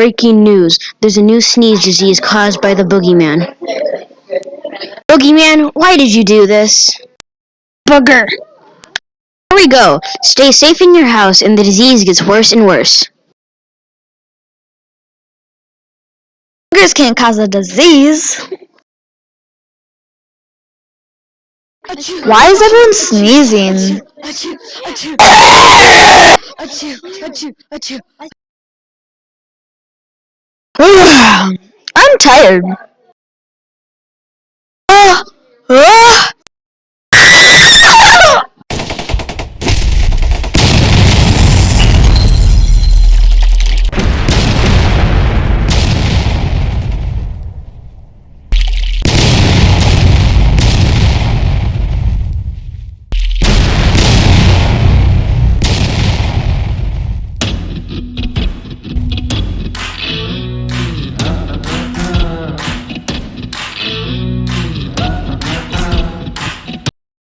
Breaking news. There's a new sneeze disease caused by the boogeyman. Boogeyman, why did you do this? Booger. Here we go. Stay safe in your house and the disease gets worse and worse. Boogers can't cause a disease. Why is everyone sneezing? I'm tired.